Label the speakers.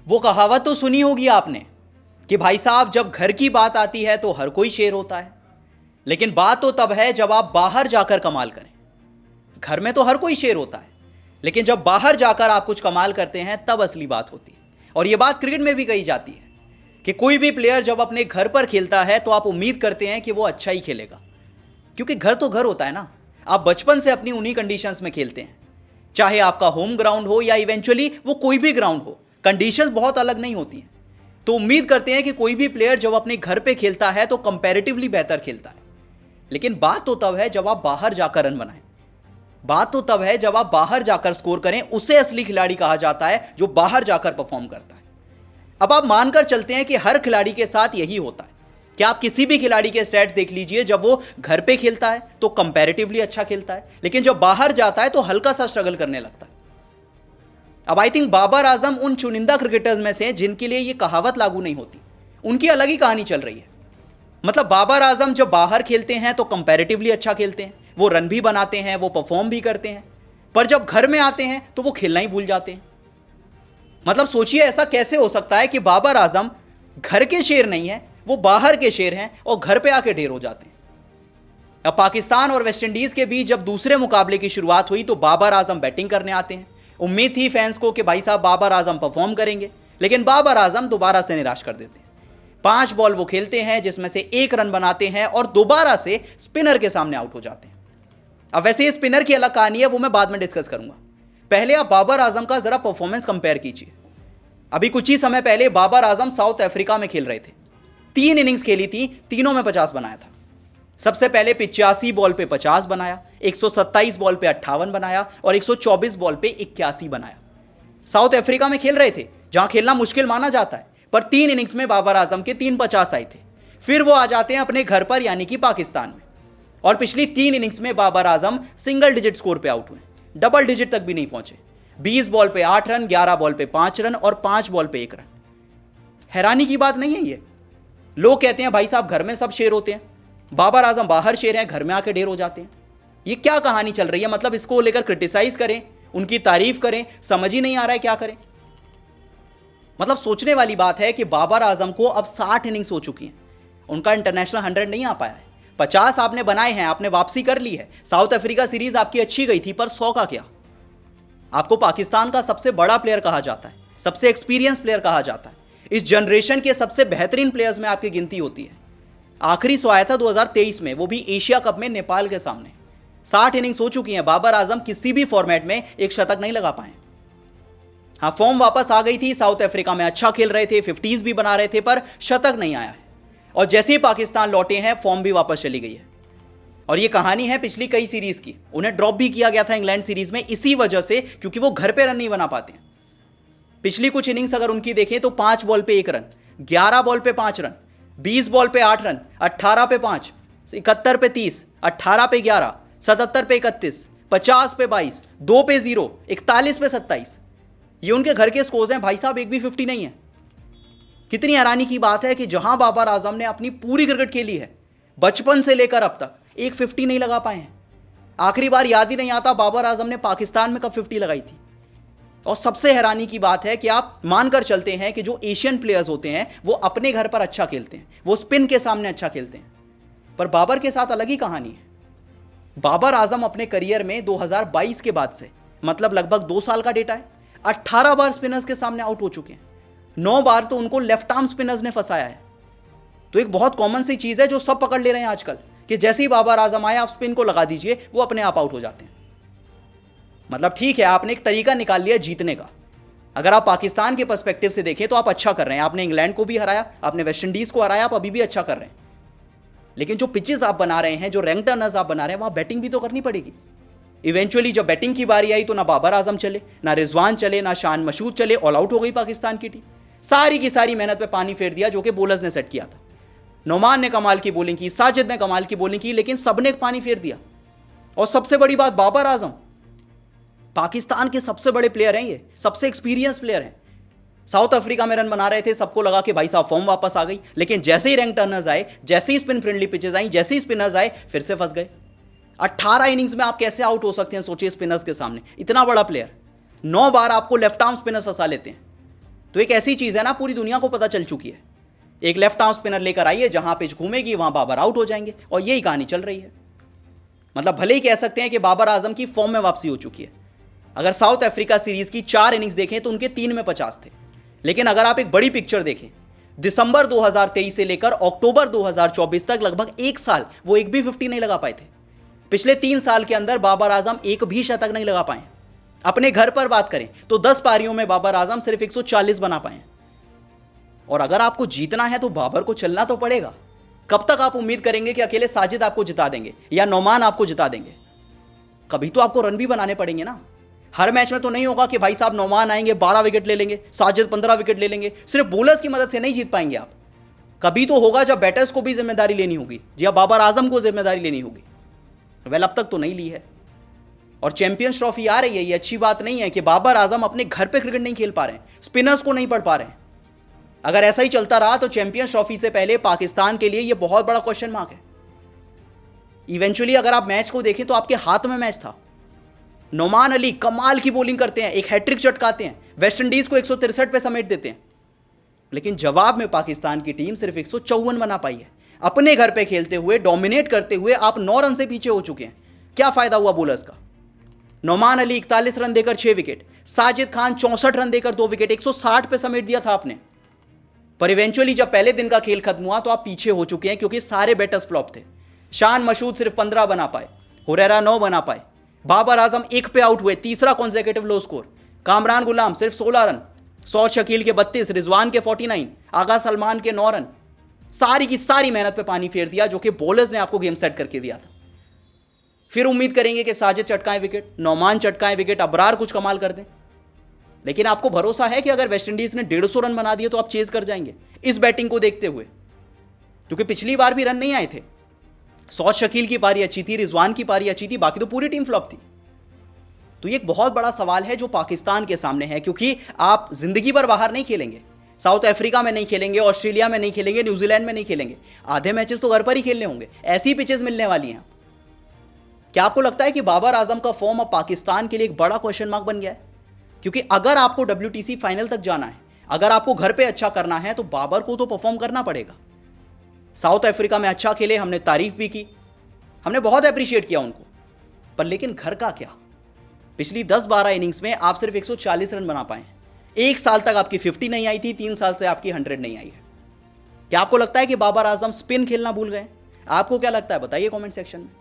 Speaker 1: वो कहावत तो सुनी होगी आपने कि भाई साहब जब घर की बात आती है तो हर कोई शेर होता है, लेकिन बात तो तब है जब आप बाहर जाकर कमाल करें। घर में तो हर कोई शेर होता है, लेकिन जब बाहर जाकर आप कुछ कमाल करते हैं तब असली बात होती है। और यह बात क्रिकेट में भी कही जाती है कि कोई भी प्लेयर जब अपने घर पर खेलता है तो आप उम्मीद करते हैं कि वो अच्छा ही खेलेगा, क्योंकि घर तो घर होता है ना। आप बचपन से अपनी उन्हीं कंडीशंस में खेलते हैं, चाहे आपका होम ग्राउंड हो या इवेंचुअली वो कोई भी ग्राउंड हो, कंडीशंस बहुत अलग नहीं होती हैं। तो उम्मीद करते हैं कि कोई भी प्लेयर जब अपने घर पे खेलता है तो कंपैरेटिवली बेहतर खेलता है। लेकिन बात तो तब है जब आप बाहर जाकर रन बनाएं, बात तो तब है जब आप बाहर जाकर स्कोर करें। उसे असली खिलाड़ी कहा जाता है जो बाहर जाकर परफॉर्म करता है। अब आप मानकर चलते हैं कि हर खिलाड़ी के साथ यही होता है कि आप किसी भी खिलाड़ी के स्टैट्स देख लीजिए, जब वो घर पे खेलता है तो कंपैरेटिवली अच्छा खेलता है, लेकिन जब बाहर जाता है तो हल्का सा स्ट्रगल करने लगता है। अब आई थिंक बाबर आजम उन चुनिंदा क्रिकेटर्स में से जिनके लिए ये कहावत लागू नहीं होती, उनकी अलग ही कहानी चल रही है। मतलब बाबर आजम जब बाहर खेलते हैं तो कंपैरेटिवली अच्छा खेलते हैं, वो रन भी बनाते हैं, वो परफॉर्म भी करते हैं, पर जब घर में आते हैं तो वो खेलना ही भूल जाते हैं। मतलब सोचिए ऐसा कैसे हो सकता है कि बाबर आजम घर के शेर नहीं है, वो बाहर के शेर हैं और घर पे आके ढेर हो जाते हैं। अब पाकिस्तान और वेस्टइंडीज के बीच जब दूसरे मुकाबले की शुरुआत हुई तो बाबर आजम बैटिंग करने आते हैं। उम्मीद थी फैंस को कि भाई साहब बाबर आजम परफॉर्म करेंगे, लेकिन बाबर आजम दोबारा से निराश कर देते हैं। 5 बॉल वो खेलते हैं जिसमें से 1 रन बनाते हैं और दोबारा से स्पिनर के सामने आउट हो जाते हैं। अब वैसे ये स्पिनर की अलग कहानी है, वो मैं बाद में डिस्कस करूंगा। पहले आप बाबर आजम का जरा परफॉर्मेंस कंपेयर कीजिए। अभी कुछ ही समय पहले बाबर आजम साउथ अफ्रीका में खेल रहे थे, 3 इनिंग्स खेली थी, तीनों में 50 बनाया था। सबसे पहले 85 बॉल पे 50 बनाया, 127 बॉल पे 58 बनाया और 124 बॉल पे 81 बनाया। साउथ अफ्रीका में खेल रहे थे जहां खेलना मुश्किल माना जाता है, पर 3 इनिंग्स में बाबर आजम के 3 50 आए थे। फिर वो आ जाते हैं अपने घर पर यानी कि पाकिस्तान में, और पिछली 3 इनिंग्स में Babar Azam single digit score पे आउट हुए, डबल डिजिट तक भी नहीं पहुंचे। 20 बॉल पे 8 रन, 11 बॉल पे 5 रन और 5 बॉल पे 1 रन। हैरानी की बात नहीं है ये। लोग कहते हैं भाई साहब घर में सब शेर होते हैं, बाबर आजम बाहर शेर हैं, घर में आके ढेर हो जाते हैं। ये क्या कहानी चल रही है? मतलब इसको लेकर क्रिटिसाइज करें, उनकी तारीफ करें, समझ ही नहीं आ रहा है क्या करें। मतलब सोचने वाली बात है कि बाबर आजम को अब 60 इनिंग्स हो चुकी हैं, उनका इंटरनेशनल 100 नहीं आ पाया है। 50 आपने बनाए हैं, आपने वापसी कर ली है। साउथ अफ्रीका सीरीज आपकी अच्छी गई थी, पर 100 का क्या? आपको पाकिस्तान का सबसे बड़ा प्लेयर कहा जाता है, सबसे एक्सपीरियंस प्लेयर कहा जाता है, इस जनरेशन के सबसे बेहतरीन प्लेयर्स में आपकी गिनती होती है। आखिरी 100 आया था 2023 में, वो भी एशिया कप में नेपाल के सामने। 60 इनिंग्स हो चुकी हैं, बाबर आजम किसी भी फॉर्मेट में एक शतक नहीं लगा पाए। हाँ, फॉर्म वापस आ गई थी, साउथ अफ्रीका में अच्छा खेल रहे थे, 50s भी बना रहे थे, पर शतक नहीं आया है। और जैसे ही पाकिस्तान लौटे हैं फॉर्म भी वापस चली गई है। और ये कहानी है पिछली कई सीरीज की। उन्हें ड्रॉप भी किया गया था इंग्लैंड सीरीज में इसी वजह से, क्योंकि वो घर पे रन नहीं बना पाते। पिछली कुछ इनिंग्स अगर उनकी देखें तो 5 बॉल पे 1 रन, 11 बॉल पे 5 रन, 20 बॉल पे 8 रन, 18 पे 5, 71 पे 30, 18 पे 11, 77 पे 31, 50 पे 22, 2 पे 0, 41 पे 27। ये उनके घर के स्कोर्स हैं भाई साहब, एक भी 50 नहीं है। कितनी हैरानी की बात है कि जहां बाबर आजम ने अपनी पूरी क्रिकेट खेली है, बचपन से लेकर अब तक, एक 50 नहीं लगा पाए हैं। आखिरी बार याद ही नहीं आता बाबर आजम ने पाकिस्तान में कब 50 लगाई थी। और सबसे हैरानी की बात है कि आप मानकर चलते हैं कि जो एशियन प्लेयर्स होते हैं वो अपने घर पर अच्छा खेलते हैं, वो स्पिन के सामने अच्छा खेलते हैं, पर बाबर के साथ अलग ही कहानी है। बाबर आजम अपने करियर में 2022 के बाद से, मतलब लगभग 2 साल का डेटा है, 18 बार स्पिनर्स के सामने आउट हो चुके हैं। 9 बार तो उनको लेफ्ट आर्म स्पिनर्स ने फंसाया है। तो एक बहुत कॉमन सी चीज है जो सब पकड़ ले रहे हैं आजकल, कि जैसे ही बाबर आजम आए आप स्पिन को लगा दीजिए, वो अपने आप आउट हो जाते हैं। मतलब ठीक है, आपने एक तरीका निकाल लिया जीतने का। अगर आप पाकिस्तान के पर्सपेक्टिव से देखें तो आप अच्छा कर रहे हैं, आपने इंग्लैंड को भी हराया, आपने वेस्टइंडीज को हराया, आप अभी भी अच्छा कर रहे हैं। लेकिन जो पिचेस आप बना रहे हैं, जो रैंक टर्नर्स आप बना रहे हैं, वहां बैटिंग भी तो करनी पड़ेगी। इवेंचुअली जब बैटिंग की बारी आई तो ना बाबर आजम चले, ना रिजवान चले, ना शान मशहूद चले, ऑल आउट हो गई पाकिस्तान की टीम। सारी की सारी मेहनत पे पानी फेर दिया जो कि बॉलर्स ने सेट किया था। नोमान ने कमाल की बॉलिंग की, साजिद ने कमाल की बॉलिंग की, लेकिन सबने पानी फेर दिया। और सबसे बड़ी बात, बाबर आजम पाकिस्तान के सबसे बड़े प्लेयर हैं, ये सबसे एक्सपीरियंस प्लेयर हैं। साउथ अफ्रीका में रन बना रहे थे, सबको लगा कि भाई साहब फॉर्म वापस आ गई, लेकिन जैसे ही रैंक टर्नर्स आए, जैसे ही स्पिन फ्रेंडली पिचेस आई, जैसे ही स्पिनर्स आए, फिर से फंस गए। 18 इनिंग्स में आप कैसे आउट हो सकते हैं सोचिए स्पिनर्स के सामने, इतना बड़ा प्लेयर। 9 बार आपको लेफ्ट आर्म स्पिनर्स फंसा लेते हैं। तो एक ऐसी चीज़ है ना, पूरी दुनिया को पता चल चुकी है। एक लेफ्ट आर्म स्पिनर लेकर आइए, जहां पिच घूमेगी वहां बाबर आउट हो जाएंगे, और यही कहानी चल रही है। मतलब भले ही कह सकते हैं कि बाबर आजम की फॉर्म में वापसी हो चुकी है। अगर साउथ अफ्रीका सीरीज की 4 इनिंग्स देखें तो उनके 3 में 50 थे। लेकिन अगर आप एक बड़ी पिक्चर देखें, दिसंबर 2023 से लेकर अक्टूबर 2024 तक लगभग 1 साल वो एक भी 50 नहीं लगा पाए थे। पिछले 3 साल के अंदर बाबर आजम एक भी शतक नहीं लगा पाए। अपने घर पर बात करें तो 10 पारियों में बाबर आजम सिर्फ 140 बना पाए। और अगर आपको जीतना है तो बाबर को चलना तो पड़ेगा। कब तक आप उम्मीद करेंगे कि अकेले साजिद आपको जिता देंगे या नौमान आपको जिता देंगे? कभी तो आपको रन भी बनाने पड़ेंगे ना। हर मैच में तो नहीं होगा कि भाई साहब नौमान आएंगे 12 विकेट ले लेंगे, साजिद 15 विकेट ले लेंगे। सिर्फ बॉलर्स की मदद से नहीं जीत पाएंगे आप। कभी तो होगा जब बैटर्स को भी जिम्मेदारी लेनी होगी, या बाबर आजम को जिम्मेदारी लेनी होगी। वेल, अब तक तो नहीं ली है। और चैंपियंस ट्रॉफी आ रही है, ये अच्छी बात नहीं है कि बाबर आजम अपने घर पे क्रिकेट नहीं खेल पा रहे हैं, स्पिनर्स को नहीं पढ़ पा रहे हैं। अगर ऐसा ही चलता रहा तो चैंपियंस ट्रॉफी से पहले पाकिस्तान के लिए यह बहुत बड़ा क्वेश्चन मार्क है। इवेंचुअली अगर आप मैच को देखें तो आपके हाथ में मैच था। नौमान अली कमाल की बॉलिंग करते हैं, एक हैट्रिक चटकाते हैं, वेस्ट इंडीज को 163 पे समेट देते हैं। लेकिन जवाब में पाकिस्तान की टीम सिर्फ 154 बना पाई है। अपने घर पे खेलते हुए, डोमिनेट करते हुए आप 9 रन से पीछे हो चुके हैं। क्या फायदा हुआ बॉलर्स का? नौमान अली 41 रन देकर 6 विकेट, साजिद खान 64 रन देकर 2 विकेट, 160 पे समेट दिया था आपने। पर इवेंचुअली जब पहले दिन का खेल खत्म हुआ तो आप पीछे हो चुके हैं, क्योंकि सारे बैटर्स फ्लॉप थे। शान मशहूद सिर्फ 15 बना पाए, हुरैरा 9 बना पाए, बाबर आजम 1 पे आउट हुए, तीसरा कॉन्सेक्यूटिव लो स्कोर। कामरान गुलाम सिर्फ 16 रन, सौद शकील के 32, रिजवान के 49, आगा सलमान के 9 रन। सारी की सारी मेहनत पे पानी फेर दिया, जो कि बॉलर्स ने आपको गेम सेट करके दिया था। फिर उम्मीद करेंगे कि साजिद चटकाएं विकेट, नौमान चटकाएं विकेट, अबरार कुछ कमाल कर दें। लेकिन आपको भरोसा है कि अगर वेस्टइंडीज ने 150 रन बना दिए तो आप चेज कर जाएंगे इस बैटिंग को देखते हुए? क्योंकि पिछली बार भी रन नहीं आए थे। सौद शकील की पारी अच्छी थी, रिजवान की पारी अच्छी थी, बाकी तो पूरी टीम फ्लॉप थी। तो ये एक बहुत बड़ा सवाल है जो पाकिस्तान के सामने है, क्योंकि आप जिंदगी भर बाहर नहीं खेलेंगे। साउथ अफ्रीका में नहीं खेलेंगे, ऑस्ट्रेलिया में नहीं खेलेंगे, न्यूजीलैंड में नहीं खेलेंगे। आधे मैचेस तो घर पर ही खेलने होंगे। ऐसी पिचेस मिलने वाली हैं। क्या आपको लगता है कि बाबर आजम का फॉर्म अब पाकिस्तान के लिए एक बड़ा क्वेश्चन मार्क बन गया है? क्योंकि अगर आपको WTC फाइनल तक जाना है, अगर आपको घर पे अच्छा करना है, तो बाबर को तो परफॉर्म करना पड़ेगा। साउथ अफ्रीका में अच्छा खेले, हमने तारीफ भी की, हमने बहुत अप्रिशिएट किया उनको। पर लेकिन घर का क्या? पिछली 10-12 इनिंग्स में आप सिर्फ 140 रन बना पाए। 1 साल तक आपकी 50 नहीं आई थी, 3 साल से आपकी 100 नहीं आई है। क्या आपको लगता है कि बाबर आजम स्पिन खेलना भूल गए? आपको क्या लगता है बताइए कमेंट सेक्शन में।